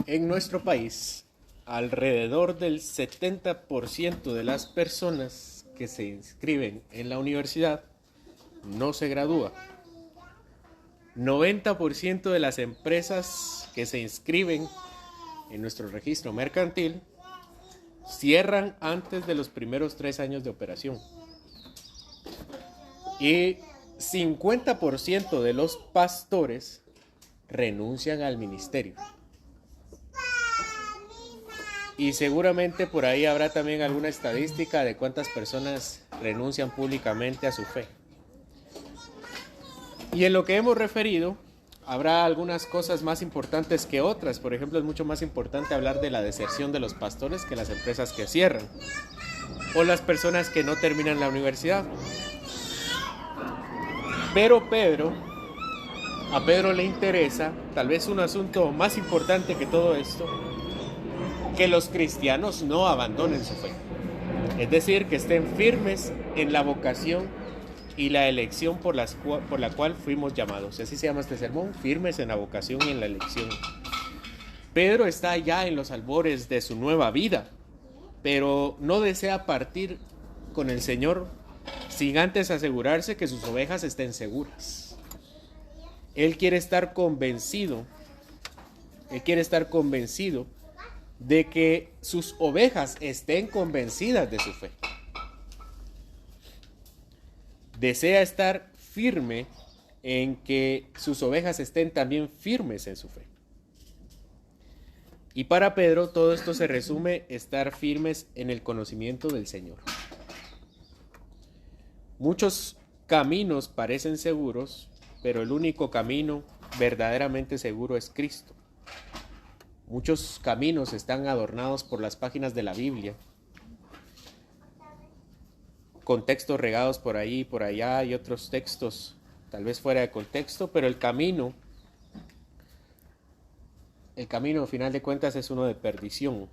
En nuestro país, alrededor del 70% de las personas que se inscriben en la universidad no se gradúa. 90% de las empresas que se inscriben en nuestro registro mercantil cierran antes de los primeros 3 años de operación. Y 50% de los pastores renuncian al ministerio. Y seguramente por ahí habrá también alguna estadística de cuántas personas renuncian públicamente a su fe. Y en lo que hemos referido, habrá algunas cosas más importantes que otras. Por ejemplo, es mucho más importante hablar de la deserción de los pastores que las empresas que cierran, o las personas que no terminan la universidad. Pero a Pedro le interesa, tal vez un asunto más importante que todo esto, que los cristianos no abandonen su fe. Es decir, que estén firmes en la vocación y la elección por la cual fuimos llamados. Así se llama este sermón, firmes en la vocación y en la elección. Pedro está ya en los albores de su nueva vida, pero no desea partir con el Señor sin antes asegurarse que sus ovejas estén seguras. Él quiere estar convencido de que sus ovejas estén convencidas de su fe. Desea estar firme en que sus ovejas estén también firmes en su fe. Y para Pedro todo esto se resume estar firmes en el conocimiento del Señor. Muchos caminos parecen seguros, pero el único camino verdaderamente seguro es Cristo. Muchos caminos están adornados por las páginas de la Biblia, con textos regados por ahí y por allá y otros textos tal vez fuera de contexto, pero el camino al final de cuentas es uno de perdición.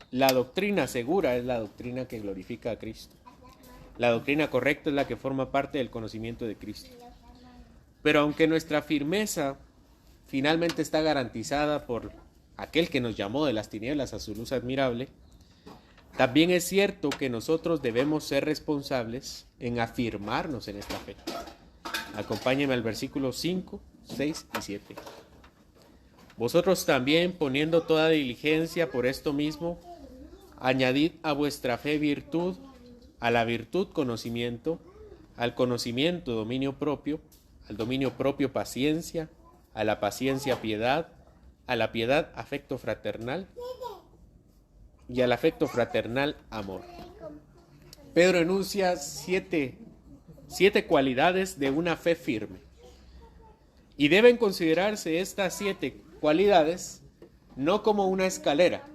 La doctrina segura es la doctrina que glorifica a Cristo. La doctrina correcta es la que forma parte del conocimiento de Cristo. Pero aunque nuestra firmeza finalmente está garantizada por aquel que nos llamó de las tinieblas a su luz admirable, también es cierto que nosotros debemos ser responsables en afirmarnos en esta fe. Acompáñenme al versículo 5, 6 y 7. Vosotros también, poniendo toda diligencia por esto mismo, añadid a vuestra fe virtud, a la virtud conocimiento, al conocimiento dominio propio, al dominio propio paciencia, a la paciencia piedad, a la piedad afecto fraternal y al afecto fraternal amor. Pedro enuncia siete cualidades de una fe firme. Y deben considerarse estas 7 cualidades no como una escalera,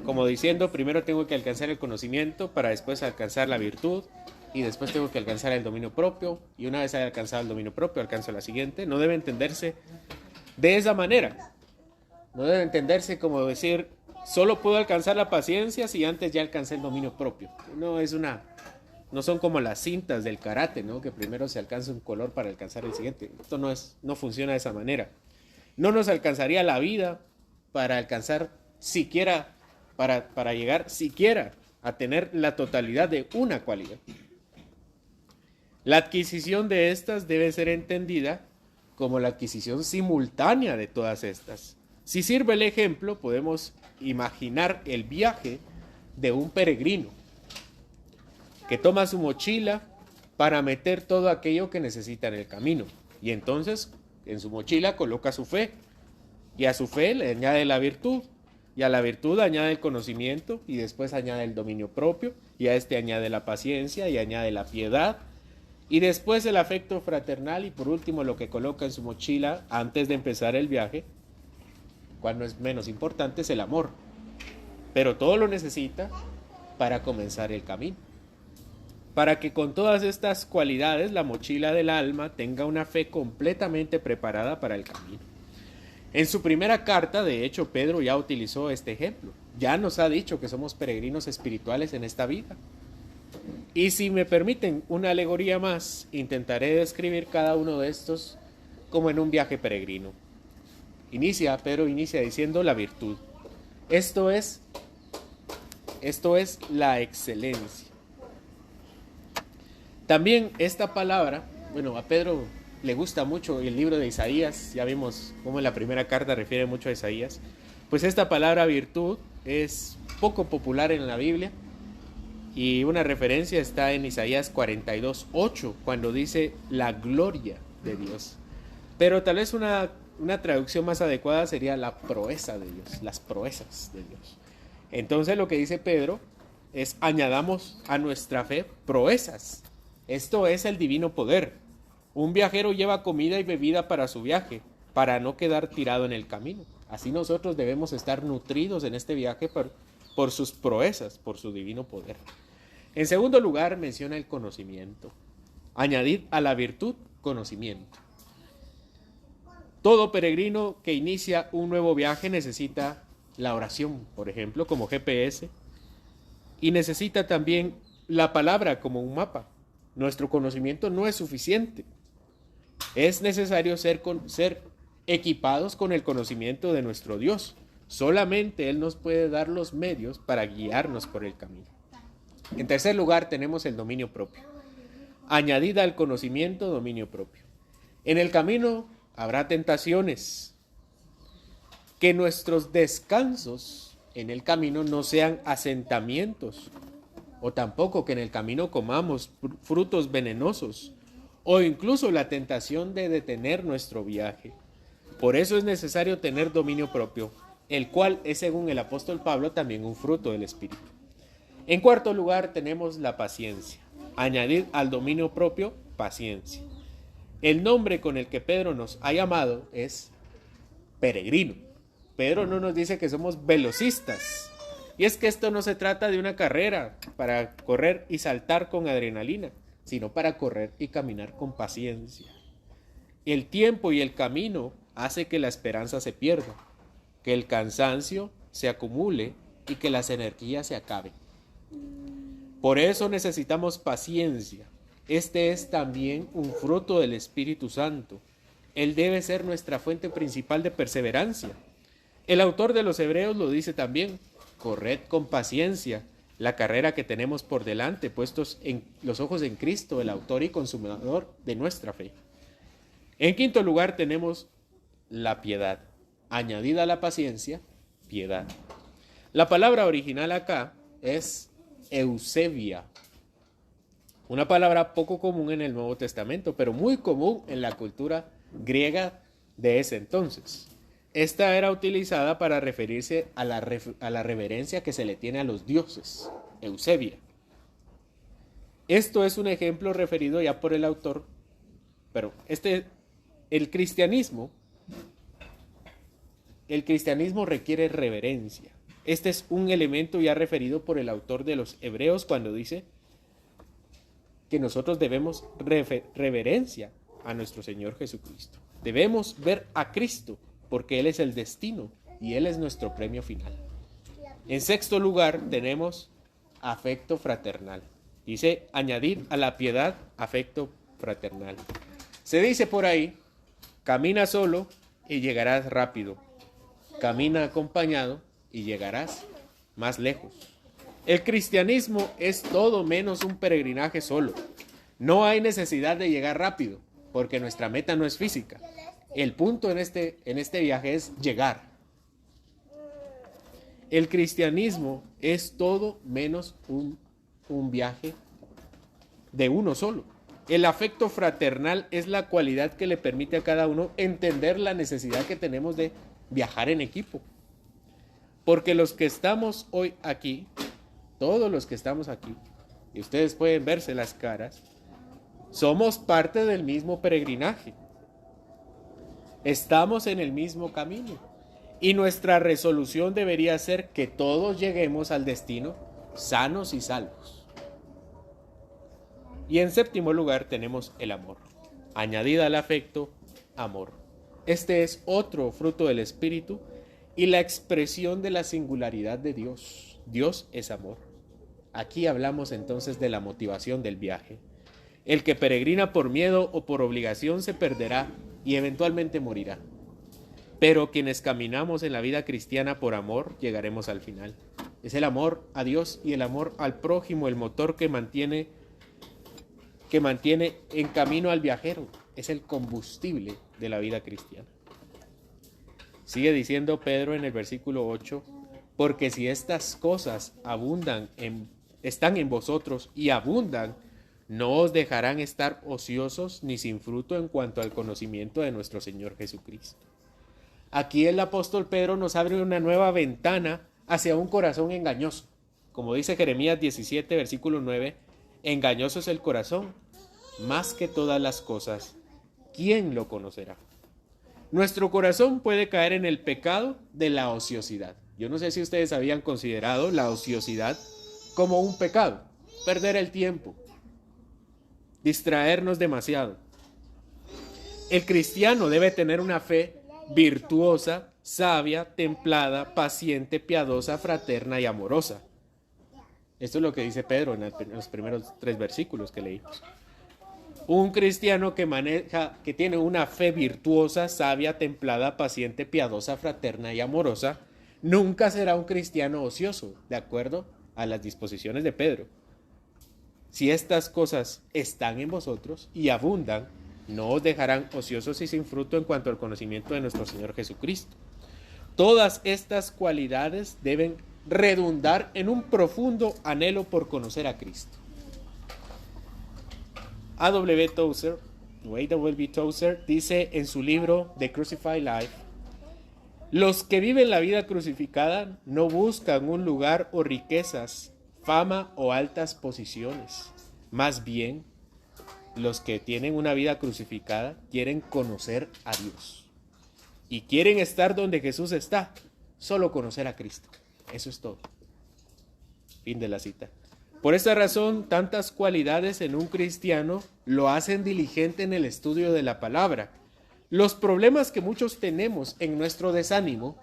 como diciendo primero tengo que alcanzar el conocimiento para después alcanzar la virtud y después tengo que alcanzar el dominio propio y una vez haya alcanzado el dominio propio alcanzo la siguiente. No debe entenderse de esa manera. No debe entenderse como decir solo puedo alcanzar la paciencia si antes ya alcancé el dominio propio. No son como las cintas del karate, ¿no? Que primero se alcanza un color para alcanzar el siguiente. Esto no funciona de esa manera. No nos alcanzaría la vida para alcanzar siquiera, para llegar siquiera a tener la totalidad de una cualidad. La adquisición de estas debe ser entendida como la adquisición simultánea de todas estas. Si sirve el ejemplo, podemos imaginar el viaje de un peregrino que toma su mochila para meter todo aquello que necesita en el camino. Y entonces en su mochila coloca su fe. Y a su fe le añade la virtud. Y a la virtud añade el conocimiento. Y después añade el dominio propio. Y a este añade la paciencia. Y añade la piedad. Y después el afecto fraternal. Y por último lo que coloca en su mochila antes de empezar el viaje, cual no es menos importante, es el amor. Pero todo lo necesita para comenzar el camino. Para que con todas estas cualidades la mochila del alma tenga una fe completamente preparada para el camino. En su primera carta, de hecho, Pedro ya utilizó este ejemplo. Ya nos ha dicho que somos peregrinos espirituales en esta vida. Y si me permiten una alegoría más, intentaré describir cada uno de estos como en un viaje peregrino. Pedro inicia diciendo la virtud. Esto es la excelencia. También esta palabra, bueno, a Pedro le gusta mucho el libro de Isaías, ya vimos cómo en la primera carta refiere mucho a Isaías, pues esta palabra virtud es poco popular en la Biblia y una referencia está en Isaías 42:8, cuando dice la gloria de Dios. Pero tal vez una traducción más adecuada sería la proeza de Dios, las proezas de Dios. Entonces lo que dice Pedro es: añadamos a nuestra fe proezas. Esto es el divino poder. Un viajero lleva comida y bebida para su viaje, para no quedar tirado en el camino. Así nosotros debemos estar nutridos en este viaje por sus proezas, por su divino poder. En segundo lugar, menciona el conocimiento. Añadid a la virtud conocimiento. Todo peregrino que inicia un nuevo viaje necesita la oración, por ejemplo, como GPS, y necesita también la palabra como un mapa. Nuestro conocimiento no es suficiente. Es necesario ser equipados con el conocimiento de nuestro Dios. Solamente Él nos puede dar los medios para guiarnos por el camino. En tercer lugar, tenemos el dominio propio. Añadid al conocimiento dominio propio. En el camino habrá tentaciones. Que nuestros descansos en el camino no sean asentamientos, o tampoco que en el camino comamos frutos venenosos, o incluso la tentación de detener nuestro viaje. Por eso es necesario tener dominio propio, el cual es, según el apóstol Pablo, también un fruto del Espíritu. En cuarto lugar, tenemos la paciencia. Añadir al dominio propio paciencia. El nombre con el que Pedro nos ha llamado es peregrino. Pedro no nos dice que somos velocistas. Y es que esto no se trata de una carrera para correr y saltar con adrenalina, sino para correr y caminar con paciencia. El tiempo y el camino hace que la esperanza se pierda, que el cansancio se acumule y que las energías se acaben. Por eso necesitamos paciencia. Este es también un fruto del Espíritu Santo. Él debe ser nuestra fuente principal de perseverancia. El autor de los Hebreos lo dice también: corred con paciencia la carrera que tenemos por delante, puestos en los ojos en Cristo, el autor y consumador de nuestra fe. En quinto lugar tenemos la piedad. Añadida a la paciencia, piedad. La palabra original acá es eusebia, una palabra poco común en el Nuevo Testamento, pero muy común en la cultura griega de ese entonces. Esta era utilizada para referirse a la reverencia que se le tiene a los dioses, eusebia. Esto es un ejemplo referido ya por el autor, pero el cristianismo requiere reverencia. Este es un elemento ya referido por el autor de los Hebreos cuando dice que nosotros debemos reverencia a nuestro Señor Jesucristo. Debemos ver a Cristo porque Él es el destino y Él es nuestro premio final. En sexto lugar tenemos afecto fraternal. Dice: añadir a la piedad afecto fraternal. Se dice por ahí: camina solo y llegarás rápido. Camina acompañado y llegarás más lejos. El cristianismo es todo menos un peregrinaje solo. No hay necesidad de llegar rápido, porque nuestra meta no es física. El punto en este viaje es llegar. El cristianismo es todo menos un viaje de uno solo. El afecto fraternal es la cualidad que le permite a cada uno entender la necesidad que tenemos de viajar en equipo. Porque los que estamos hoy aquí, todos los que estamos aquí, y ustedes pueden verse las caras, somos parte del mismo peregrinaje. Estamos en el mismo camino. Y nuestra resolución debería ser que todos lleguemos al destino sanos y salvos. Y en séptimo lugar tenemos el amor. Añadida al afecto, amor. Este es otro fruto del Espíritu y la expresión de la singularidad de Dios. Dios es amor. Aquí hablamos entonces de la motivación del viaje. El que peregrina por miedo o por obligación se perderá y eventualmente morirá. Pero quienes caminamos en la vida cristiana por amor, llegaremos al final. Es el amor a Dios y el amor al prójimo el motor que mantiene en camino al viajero. Es el combustible de la vida cristiana. Sigue diciendo Pedro en el versículo 8, porque si estas cosas están en vosotros y abundan, no os dejarán estar ociosos ni sin fruto en cuanto al conocimiento de nuestro Señor Jesucristo. Aquí el apóstol Pedro nos abre una nueva ventana hacia un corazón engañoso. Como dice Jeremías 17, versículo 9, engañoso es el corazón, más que todas las cosas. ¿Quién lo conocerá? Nuestro corazón puede caer en el pecado de la ociosidad. Yo no sé si ustedes habían considerado la ociosidad como un pecado. Perder el tiempo, distraernos demasiado. El cristiano debe tener una fe virtuosa, sabia, templada, paciente, piadosa, fraterna y amorosa. Esto es lo que dice Pedro en los primeros 3 versículos que leímos. Un cristiano que tiene una fe virtuosa, sabia, templada, paciente, piadosa, fraterna y amorosa, nunca será un cristiano ocioso, de acuerdo a las disposiciones de Pedro. Si estas cosas están en vosotros y abundan, no os dejarán ociosos y sin fruto en cuanto al conocimiento de nuestro Señor Jesucristo. Todas estas cualidades deben redundar en un profundo anhelo por conocer a Cristo. A.W. Tozer dice en su libro The Crucified Life: los que viven la vida crucificada no buscan un lugar o riquezas, fama o altas posiciones. Más bien, los que tienen una vida crucificada quieren conocer a Dios y quieren estar donde Jesús está, solo conocer a Cristo. Eso es todo. Fin de la cita. Por esta razón, tantas cualidades en un cristiano lo hacen diligente en el estudio de la palabra. Los problemas que muchos tenemos en nuestro desánimo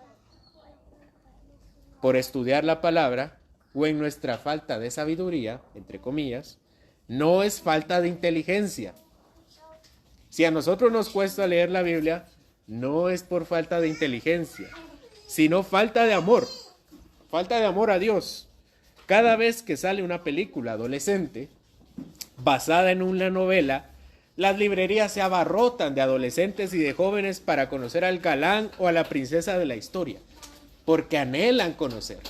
por estudiar la palabra o en nuestra falta de sabiduría, entre comillas, no es falta de inteligencia. Si a nosotros nos cuesta leer la Biblia, no es por falta de inteligencia, sino falta de amor a Dios. Cada vez que sale una película adolescente basada en una novela, las librerías se abarrotan de adolescentes y de jóvenes para conocer al galán o a la princesa de la historia, porque anhelan conocer.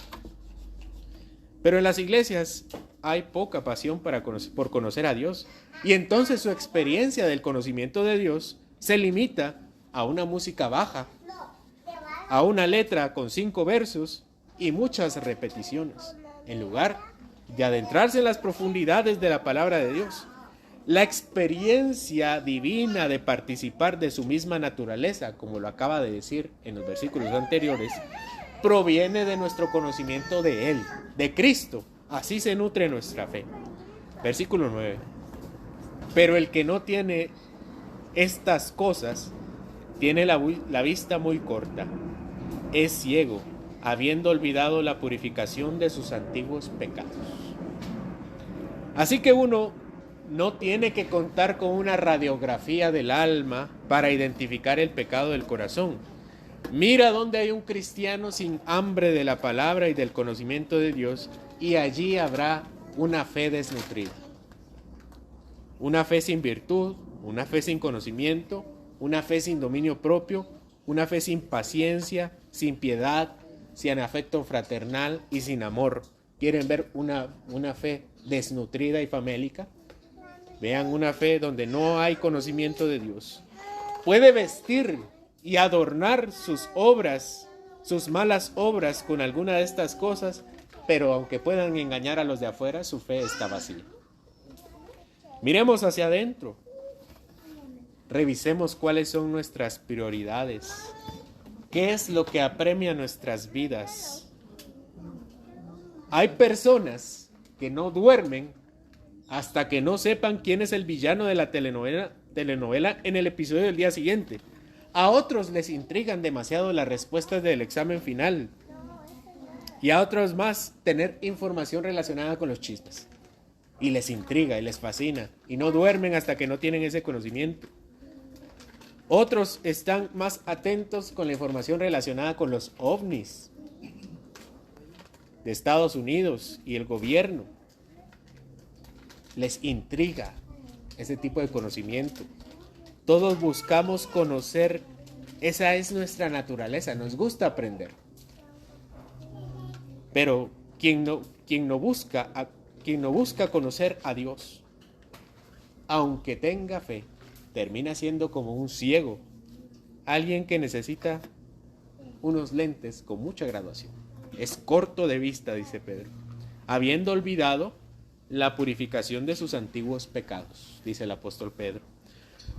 Pero en las iglesias hay poca pasión por conocer a Dios, y entonces su experiencia del conocimiento de Dios se limita a una música baja, a una letra con 5 versos y muchas repeticiones, en lugar de adentrarse en las profundidades de la palabra de Dios. La experiencia divina de participar de su misma naturaleza, como lo acaba de decir en los versículos anteriores, proviene de nuestro conocimiento de Él, de Cristo. Así se nutre nuestra fe. Versículo 9. Pero el que no tiene estas cosas, tiene la vista muy corta, es ciego, habiendo olvidado la purificación de sus antiguos pecados. Así que uno no tiene que contar con una radiografía del alma para identificar el pecado del corazón. Mira donde hay un cristiano sin hambre de la palabra y del conocimiento de Dios, y allí habrá una fe desnutrida. Una fe sin virtud, una fe sin conocimiento, una fe sin dominio propio, una fe sin paciencia, sin piedad, sin afecto fraternal y sin amor. ¿Quieren ver una fe desnutrida y famélica? Vean una fe donde no hay conocimiento de Dios. Puede vestir y adornar sus obras, sus malas obras con alguna de estas cosas, pero aunque puedan engañar a los de afuera, su fe está vacía. Miremos hacia adentro. Revisemos cuáles son nuestras prioridades. ¿Qué es lo que apremia nuestras vidas? Hay personas que no duermen hasta que no sepan quién es el villano de la telenovela en el episodio del día siguiente. A otros les intrigan demasiado las respuestas del examen final. Y a otros más tener información relacionada con los chismes. Y les intriga y les fascina. Y no duermen hasta que no tienen ese conocimiento. Otros están más atentos con la información relacionada con los ovnis de Estados Unidos y el gobierno. Les intriga ese tipo de conocimiento. Todos buscamos conocer, esa es nuestra naturaleza, nos gusta aprender. Pero quien no busca conocer a Dios, aunque tenga fe, termina siendo como un ciego, alguien que necesita unos lentes con mucha graduación. Es corto de vista, dice Pedro, habiendo olvidado la purificación de sus antiguos pecados, dice el apóstol Pedro.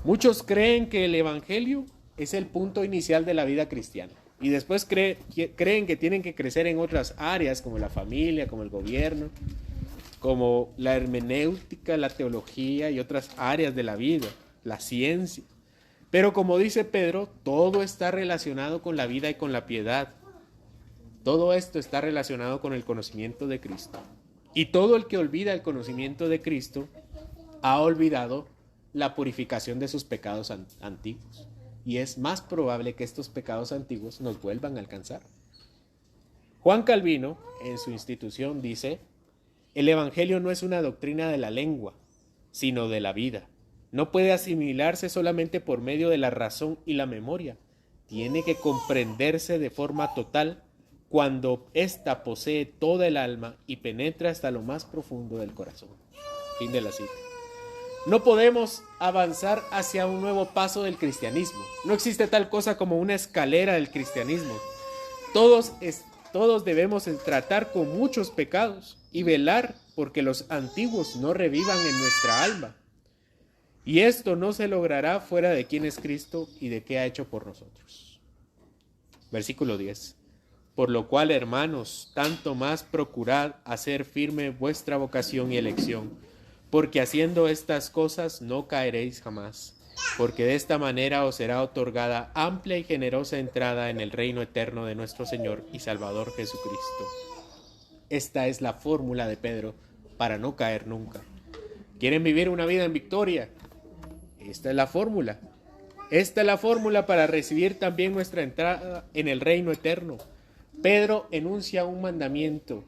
Muchos creen que el evangelio es el punto inicial de la vida cristiana y después creen que tienen que crecer en otras áreas como la familia, como el gobierno, como la hermenéutica, la teología y otras áreas de la vida, la ciencia. Pero como dice Pedro, todo está relacionado con la vida y con la piedad. Todo esto está relacionado con el conocimiento de Cristo. Y todo el que olvida el conocimiento de Cristo ha olvidado la purificación de sus pecados antiguos. Y es más probable que estos pecados antiguos nos vuelvan a alcanzar. Juan Calvino, en su Institución, dice: el evangelio no es una doctrina de la lengua, sino de la vida. No puede asimilarse solamente por medio de la razón y la memoria. Tiene que comprenderse de forma total cuando ésta posee toda el alma y penetra hasta lo más profundo del corazón. Fin de la cita. No podemos avanzar hacia un nuevo paso del cristianismo. No existe tal cosa como una escalera del cristianismo. Todos debemos tratar con muchos pecados y velar porque los antiguos no revivan en nuestra alma. Y esto no se logrará fuera de quién es Cristo y de qué ha hecho por nosotros. Versículo 10. Por lo cual, hermanos, tanto más procurad hacer firme vuestra vocación y elección, porque haciendo estas cosas no caeréis jamás, porque de esta manera os será otorgada amplia y generosa entrada en el reino eterno de nuestro Señor y Salvador Jesucristo. Esta es la fórmula de Pedro para no caer nunca. ¿Quieren vivir una vida en victoria? Esta es la fórmula. Esta es la fórmula para recibir también nuestra entrada en el reino eterno. Pedro enuncia un mandamiento: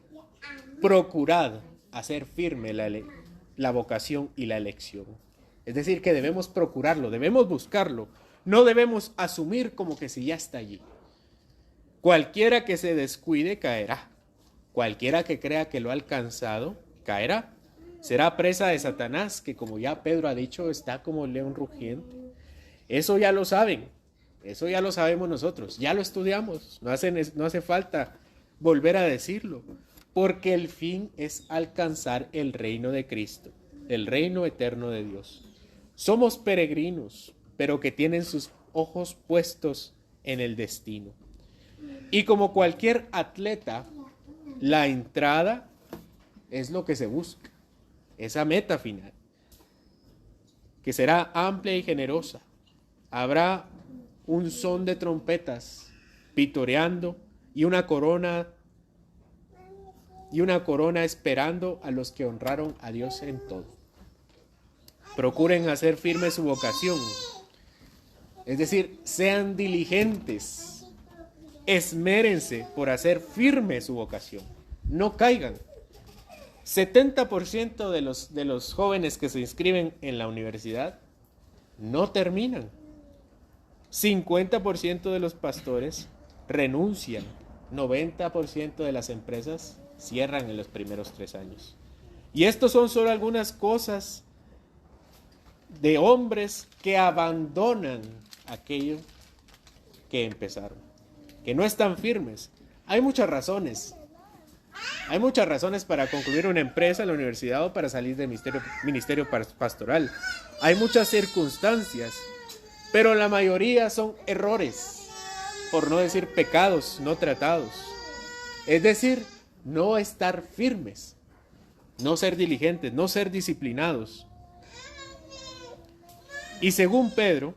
procurad hacer firme la vocación y la elección. Es decir, que debemos procurarlo, debemos buscarlo, no debemos asumir como que si ya está allí. Cualquiera que se descuide caerá, cualquiera que crea que lo ha alcanzado caerá. Será presa de Satanás, que como ya Pedro ha dicho, está como león rugiente. Eso ya lo saben, eso ya lo sabemos nosotros, ya lo estudiamos, no hace falta volver a decirlo, porque el fin es alcanzar el reino de Cristo, el reino eterno de Dios. Somos peregrinos, pero que tienen sus ojos puestos en el destino. Y como cualquier atleta, la entrada es lo que se busca, esa meta final, que será amplia y generosa. Habrá un son de trompetas vitoreando y una corona esperando a los que honraron a Dios en todo. Procuren hacer firme su vocación, es decir, sean diligentes, esmérense por hacer firme su vocación, no caigan. 70% de los jóvenes que se inscriben en la universidad no terminan. 50% de los pastores renuncian. 90% de las empresas cierran en los primeros 3 años. Y estos son solo algunas cosas de hombres que abandonan aquello que empezaron, que no están firmes. Hay muchas razones. Hay muchas razones para concluir una empresa en la universidad o para salir del ministerio pastoral. Hay muchas circunstancias, pero la mayoría son errores, por no decir pecados no tratados. Es decir, no estar firmes, no ser diligentes, no ser disciplinados. Y según Pedro,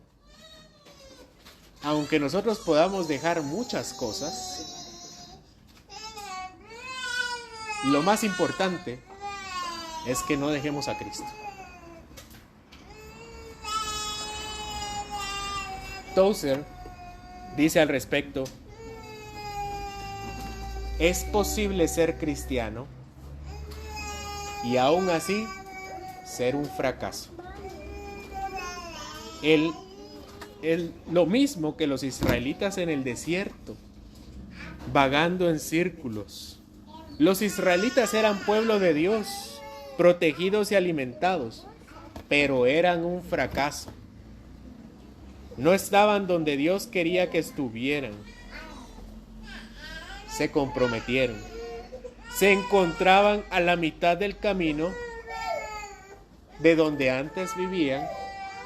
aunque nosotros podamos dejar muchas cosas, lo más importante es que no dejemos a Cristo. Tozer dice al respecto: es posible ser cristiano y aún así ser un fracaso. Lo mismo que los israelitas en el desierto, vagando en círculos. Los israelitas eran pueblo de Dios, protegidos y alimentados, pero eran un fracaso. No estaban donde Dios quería que estuvieran. Se comprometieron. Se encontraban a la mitad del camino de donde antes vivían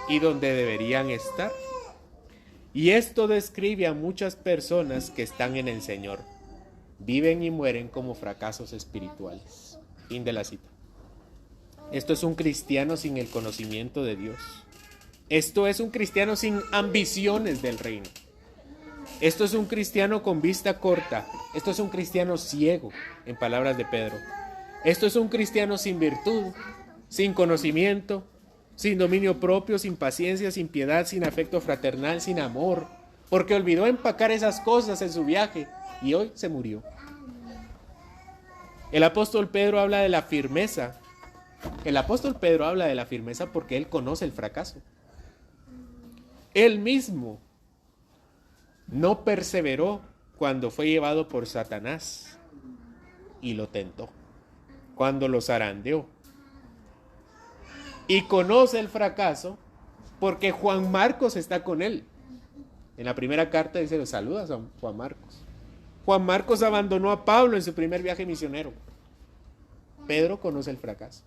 y donde deberían estar. Y esto describe a muchas personas que están en el Señor. Viven y mueren como fracasos espirituales. Fin de la cita. Esto es un cristiano sin el conocimiento de Dios. Esto es un cristiano sin ambiciones del reino. Esto es un cristiano con vista corta. Esto es un cristiano ciego, en palabras de Pedro. Esto es un cristiano sin virtud, sin conocimiento, sin dominio propio, sin paciencia, sin piedad, sin afecto fraternal, sin amor, porque olvidó empacar esas cosas en su viaje y hoy se murió. El apóstol Pedro habla de la firmeza. El apóstol Pedro habla de la firmeza porque él conoce el fracaso. Él mismo no perseveró cuando fue llevado por Satanás y lo tentó, cuando lo zarandeó. Y conoce el fracaso porque Juan Marcos está con él. En la primera carta dice: saludas a Juan Marcos. Juan Marcos abandonó a Pablo en su primer viaje misionero. Pedro conoce el fracaso.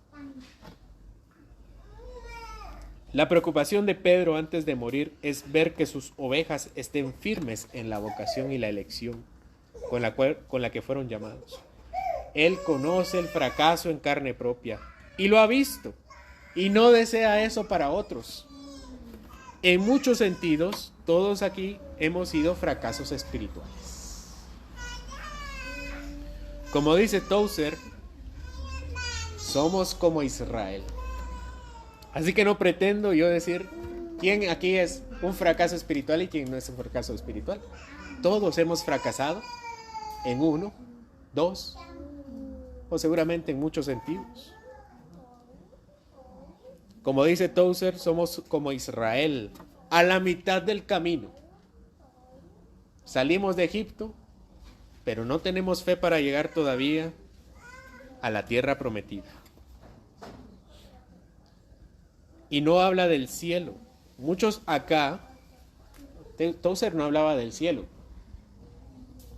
La preocupación de Pedro antes de morir es ver que sus ovejas estén firmes en la vocación y la elección con la que fueron llamados. Él conoce el fracaso en carne propia y lo ha visto y no desea eso para otros. En muchos sentidos, todos aquí hemos sido fracasos espirituales. Como dice Tozer, somos como Israel. Así que no pretendo yo decir quién aquí es un fracaso espiritual y quién no es un fracaso espiritual. Todos hemos fracasado en uno, dos, o seguramente en muchos sentidos. Como dice Tozer, somos como Israel, a la mitad del camino. Salimos de Egipto, pero no tenemos fe para llegar todavía a la tierra prometida. Y no habla del cielo. Muchos acá, Tozer no hablaba del cielo.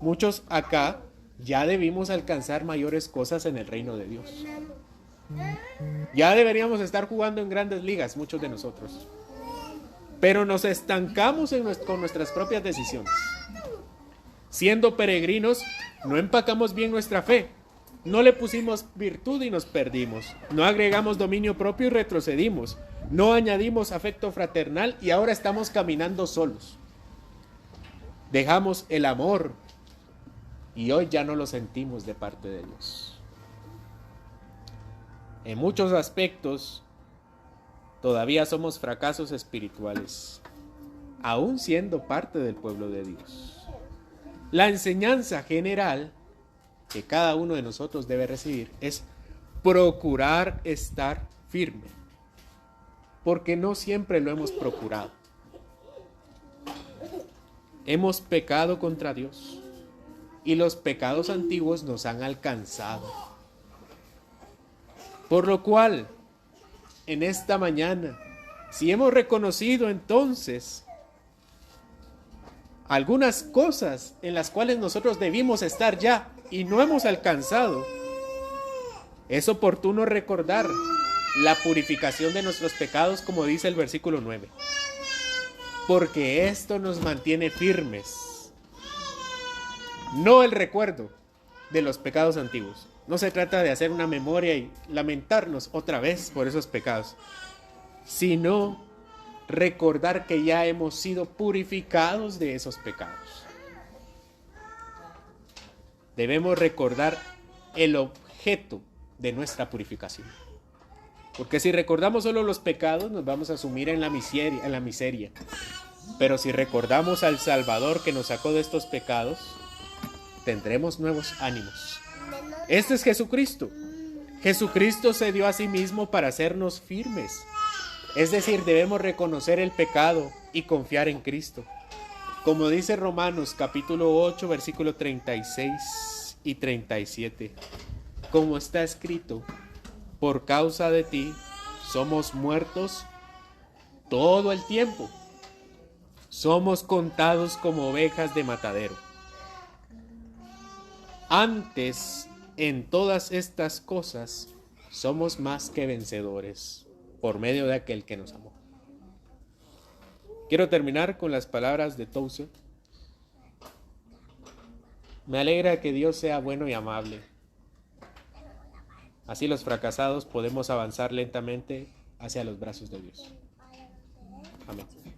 Muchos acá ya debimos alcanzar mayores cosas en el reino de Dios. Ya deberíamos estar jugando en grandes ligas, muchos de nosotros. Pero nos estancamos con nuestras propias decisiones. Siendo peregrinos, no empacamos bien nuestra fe. No le pusimos virtud y nos perdimos. No agregamos dominio propio y retrocedimos. No añadimos afecto fraternal y ahora estamos caminando solos. Dejamos el amor y hoy ya no lo sentimos de parte de Dios. En muchos aspectos, todavía somos fracasos espirituales, aún siendo parte del pueblo de Dios. La enseñanza general que cada uno de nosotros debe recibir es procurar estar firme, porque no siempre lo hemos procurado. Hemos pecado contra Dios y los pecados antiguos nos han alcanzado. Por lo cual, en esta mañana, si hemos reconocido entonces algunas cosas en las cuales nosotros debimos estar ya y no hemos alcanzado, es oportuno recordar la purificación de nuestros pecados, como dice el versículo 9. Porque esto nos mantiene firmes. No el recuerdo de los pecados antiguos. No se trata de hacer una memoria y lamentarnos otra vez por esos pecados, sino recordar que ya hemos sido purificados de esos pecados. Debemos recordar el objeto de nuestra purificación. Porque si recordamos solo los pecados, nos vamos a sumir en la miseria. Pero si recordamos al Salvador que nos sacó de estos pecados, tendremos nuevos ánimos. Este es Jesucristo. Jesucristo se dio a sí mismo para hacernos firmes. Es decir, debemos reconocer el pecado y confiar en Cristo. Como dice Romanos capítulo 8, versículo 36 y 37. Como está escrito, por causa de ti somos muertos todo el tiempo. Somos contados como ovejas de matadero. Antes, en todas estas cosas, somos más que vencedores por medio de aquel que nos amó. Quiero terminar con las palabras de Tozer. Me alegra que Dios sea bueno y amable. Así los fracasados podemos avanzar lentamente hacia los brazos de Dios. Amén.